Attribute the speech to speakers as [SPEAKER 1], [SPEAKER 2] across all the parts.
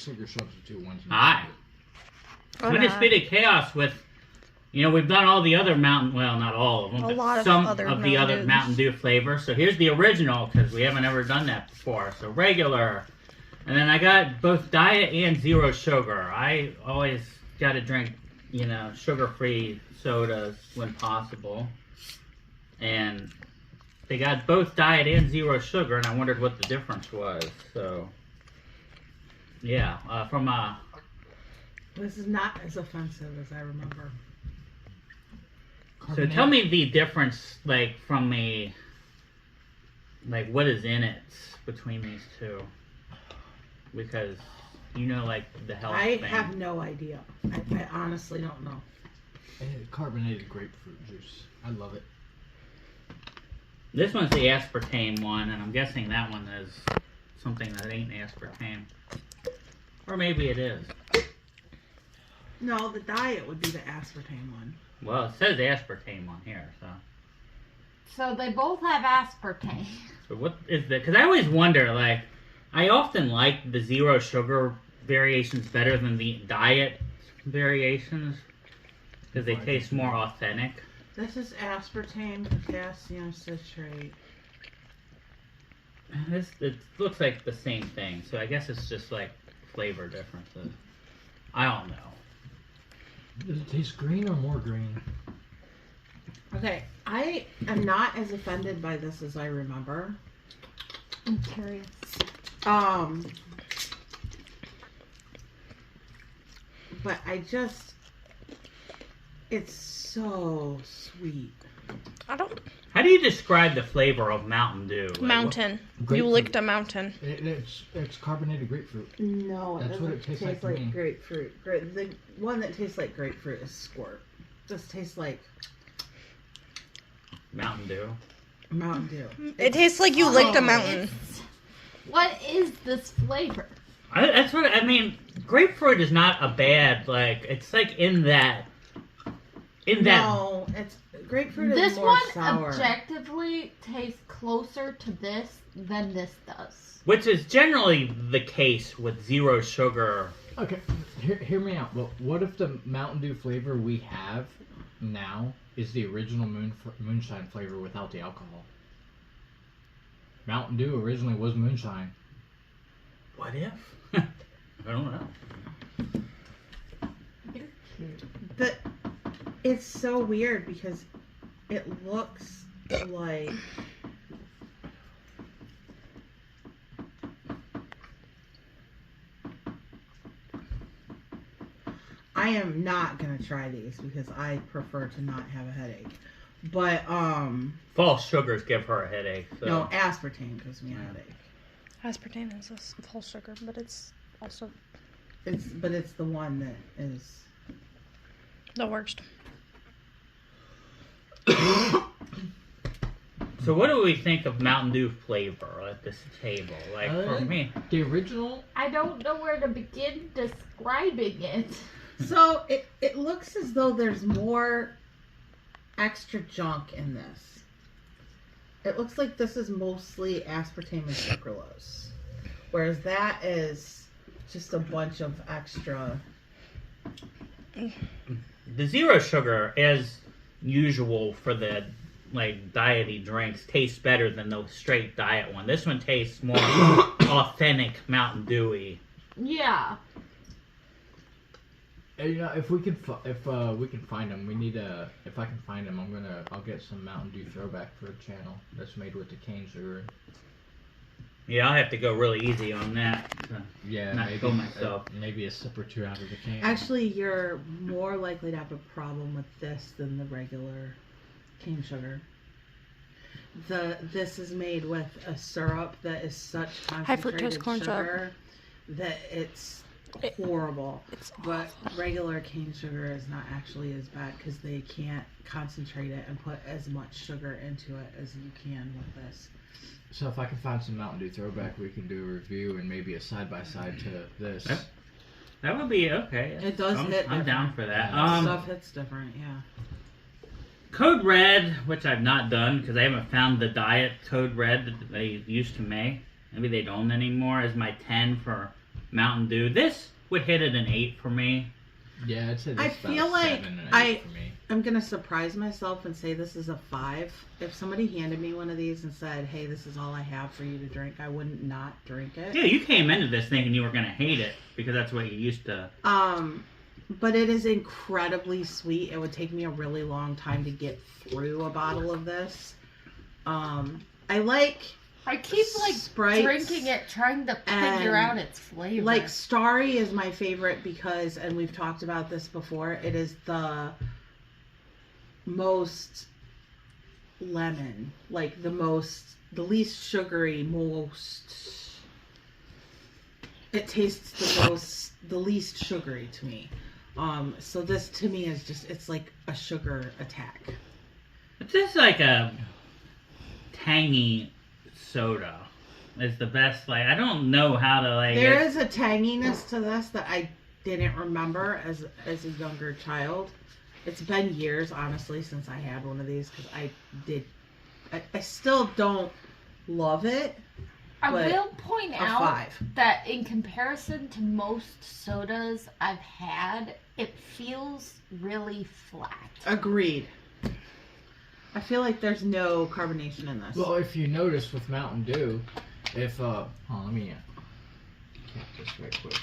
[SPEAKER 1] sugar substitute ones.
[SPEAKER 2] Hi. Undisputed Chaos with, you know, we've done all the other Mountain, well, not all of them, but some of the other Mountain Dew flavors. So here's the original, because we haven't ever done that before. So regular. And then I got both diet and zero sugar. I always got to drink, you know, sugar-free sodas when possible. And they got both diet and zero sugar, and I wondered what the difference was. So, yeah,
[SPEAKER 3] This is not as offensive as I remember.
[SPEAKER 2] So tell me the difference, like, from like, what is in it between these two? Because, you know, like, the health thing.
[SPEAKER 3] I have no idea. I honestly don't know.
[SPEAKER 1] Carbonated grapefruit juice. I love it.
[SPEAKER 2] This one's the aspartame one, and I'm guessing that one is something that ain't aspartame. Or maybe it is.
[SPEAKER 3] No, the diet would be the aspartame one.
[SPEAKER 2] Well, it says aspartame on here, so.
[SPEAKER 4] So they both have aspartame.
[SPEAKER 2] So what is the, because I always wonder, like, I often like the zero sugar variations better than the diet variations, because they taste more authentic.
[SPEAKER 3] This is aspartame, potassium citrate.
[SPEAKER 2] It looks like the same thing, so I guess it's just like flavor differences. I don't know.
[SPEAKER 1] Does it taste green or more green?
[SPEAKER 3] Okay, I am not as offended by this as I remember.
[SPEAKER 4] I'm curious.
[SPEAKER 3] But it's so sweet.
[SPEAKER 5] I don't.
[SPEAKER 2] How do you describe the flavor of Mountain Dew? Like,
[SPEAKER 5] Mountain.
[SPEAKER 1] What?
[SPEAKER 5] You licked a mountain.
[SPEAKER 1] It's carbonated grapefruit.
[SPEAKER 3] No,
[SPEAKER 1] That's what it tastes like to me.
[SPEAKER 3] grapefruit. The one that tastes like grapefruit is Squirt. Just tastes like
[SPEAKER 2] Mountain Dew.
[SPEAKER 3] Mountain Dew.
[SPEAKER 5] It tastes like you licked a mountain.
[SPEAKER 4] What is this flavor?
[SPEAKER 2] That's what I mean. Grapefruit is not a bad, like, it's like in that.
[SPEAKER 3] No, it's grapefruit
[SPEAKER 4] This
[SPEAKER 3] is more
[SPEAKER 4] one
[SPEAKER 3] sour.
[SPEAKER 4] objectively tastes closer to this than this does.
[SPEAKER 2] Which is generally the case with zero sugar.
[SPEAKER 1] Okay, hear me out. Well, what if the Mountain Dew flavor we have now is the original moonshine flavor without the alcohol? Mountain Dew originally was moonshine.
[SPEAKER 2] What if? I don't know.
[SPEAKER 3] But it's so weird because it looks like I am not gonna try these because I prefer to not have a headache. But
[SPEAKER 2] False sugars give her a headache. So.
[SPEAKER 3] no, aspartame gives me a headache.
[SPEAKER 5] Aspartame is a full sugar, but it's also
[SPEAKER 3] It's the one that is
[SPEAKER 5] the worst.
[SPEAKER 2] So what do we think of Mountain Dew flavor at this table? Like, for me.
[SPEAKER 1] The original?
[SPEAKER 4] I don't know where to begin describing it.
[SPEAKER 3] so it looks as though there's more extra junk in this. It looks like this is mostly aspartame and sucralose. Whereas that is just a bunch of extra.
[SPEAKER 2] The zero sugar, as usual for the, like, diety drinks, tastes better than the straight diet one. This one tastes more authentic Mountain Dewy.
[SPEAKER 4] Yeah.
[SPEAKER 1] You know, if we can find them, we need if I can find them, I'll get some Mountain Dew throwback for the channel that's made with the cane sugar.
[SPEAKER 2] Yeah, I'll have to go really easy on that.
[SPEAKER 1] Yeah,
[SPEAKER 2] not
[SPEAKER 1] maybe
[SPEAKER 2] kill myself.
[SPEAKER 1] Maybe a sip or two out of the can.
[SPEAKER 3] Actually, you're more likely to have a problem with this than the regular cane sugar. This is made with a syrup that is such
[SPEAKER 5] High
[SPEAKER 3] concentrated
[SPEAKER 5] fructose corn syrup.
[SPEAKER 3] sugar that it's horrible. But regular cane sugar is not actually as bad because they can't concentrate it and put as much sugar into it as you can with this.
[SPEAKER 1] So if I can find some Mountain Dew throwback, we can do a review and maybe a side-by-side to this.
[SPEAKER 2] Yep. That would be okay.
[SPEAKER 3] It does hit
[SPEAKER 2] I'm
[SPEAKER 3] different.
[SPEAKER 2] down for that.
[SPEAKER 3] Stuff hits different, yeah.
[SPEAKER 2] Code Red, which I've not done because I haven't found the diet Code Red that they used to make. Maybe they don't anymore. Is my 10 for Mountain Dew. This would hit it an 8 for me.
[SPEAKER 1] Yeah, I'd say this
[SPEAKER 3] I
[SPEAKER 1] is about
[SPEAKER 3] feel
[SPEAKER 1] a
[SPEAKER 3] like
[SPEAKER 1] 7 and an 8 for me.
[SPEAKER 3] I'm gonna surprise myself and say this is a 5. If somebody handed me one of these and said, "Hey, this is all I have for you to drink," I wouldn't not drink it.
[SPEAKER 2] Yeah, you came into this thinking you were gonna hate it because that's what you used to.
[SPEAKER 3] But it is incredibly sweet. It would take me a really long time to get through a bottle of this.
[SPEAKER 4] I keep
[SPEAKER 3] Sprites
[SPEAKER 4] drinking it, trying to figure out its flavor.
[SPEAKER 3] Like Starry is my favorite because, and we've talked about this before, it is the most lemon, like the least sugary, it tastes the least sugary to me. So this to me is it's like a sugar attack.
[SPEAKER 2] It's just like a tangy soda. It's the best. Like, I don't know how to like.
[SPEAKER 3] There is a tanginess to this that I didn't remember as a younger child. It's been years, honestly, since I had one of these because I still don't love it.
[SPEAKER 4] I will point out
[SPEAKER 3] 5.
[SPEAKER 4] that in comparison to most sodas I've had, it feels really flat.
[SPEAKER 3] Agreed. I feel like there's no carbonation in this.
[SPEAKER 1] Well, if you notice with Mountain Dew, if let me cap this right quick.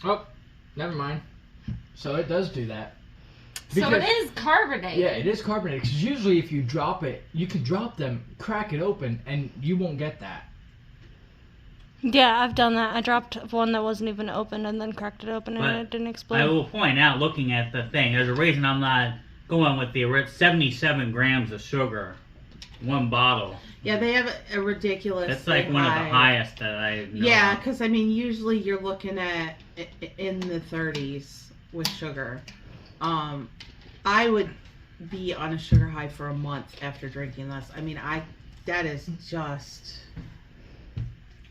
[SPEAKER 1] Oh, never mind. So it does do that.
[SPEAKER 4] So it is carbonated.
[SPEAKER 1] Yeah, it is carbonated. Because usually if you drop it, you can drop them, crack it open, and you won't get that.
[SPEAKER 5] Yeah, I've done that. I dropped one that wasn't even open and then cracked it open and it didn't explode.
[SPEAKER 2] I will point out, looking at the thing, there's a reason I'm not going with the 77 grams of sugar, one bottle.
[SPEAKER 3] Yeah, they have a ridiculous.
[SPEAKER 2] That's like one of the highest that I know.
[SPEAKER 3] Yeah, because I mean, usually you're looking at in the 30s with sugar. I would be on a sugar high for a month after drinking this. I mean, that is just.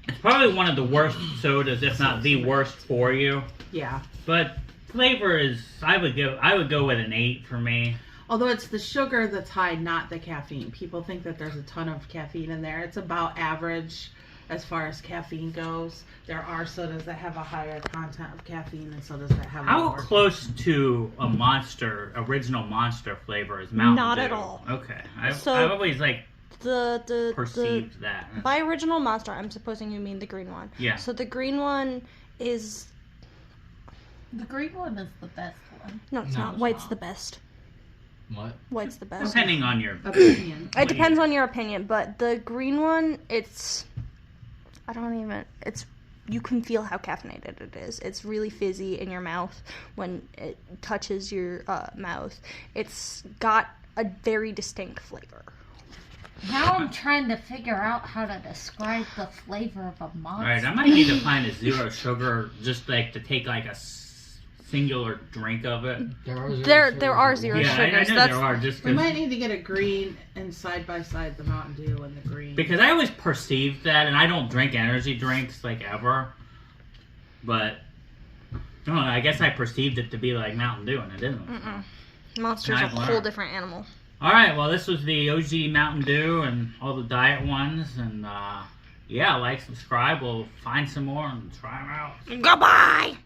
[SPEAKER 2] It's probably one of the worst sodas, if not the worst for you.
[SPEAKER 3] Yeah.
[SPEAKER 2] But flavor is, I would go with an 8 for me.
[SPEAKER 3] Although it's the sugar that's high, not the caffeine. People think that there's a ton of caffeine in there. It's about average as far as caffeine goes. There are sodas that have a higher content of caffeine and sodas that have
[SPEAKER 2] How
[SPEAKER 3] lower.
[SPEAKER 2] close to a original Monster flavor is Mountain Dew?
[SPEAKER 5] Not at all.
[SPEAKER 2] Okay. I've always perceived that.
[SPEAKER 5] By original Monster, I'm supposing you mean the green one.
[SPEAKER 2] Yeah.
[SPEAKER 5] So the green one is...
[SPEAKER 4] The green one is the best one.
[SPEAKER 5] No, it's not. White's the best.
[SPEAKER 1] What?
[SPEAKER 5] White's the best.
[SPEAKER 2] Depending on your
[SPEAKER 3] opinion.
[SPEAKER 5] It depends on your opinion, but the green one, you can feel how caffeinated it is. It's really fizzy in your mouth when it touches your mouth. It's got a very distinct flavor.
[SPEAKER 4] Now I'm trying to figure out how to describe the flavor of a Monster.
[SPEAKER 2] Alright, I might need to find a zero sugar, just like to take like a singular drink of it.
[SPEAKER 5] There are zero
[SPEAKER 2] yeah,
[SPEAKER 5] sugars.
[SPEAKER 2] I know there are. Just
[SPEAKER 3] we might need to get a green and side by side the Mountain Dew and the green.
[SPEAKER 2] Because I always perceived that, and I don't drink energy drinks like ever. But I don't know. I guess I perceived it to be like Mountain Dew, and it isn't.
[SPEAKER 5] Monster's a whole different animal.
[SPEAKER 2] All right. Well, this was the OG Mountain Dew and all the diet ones, and yeah, like, subscribe. We'll find some more and try them out.
[SPEAKER 5] Goodbye.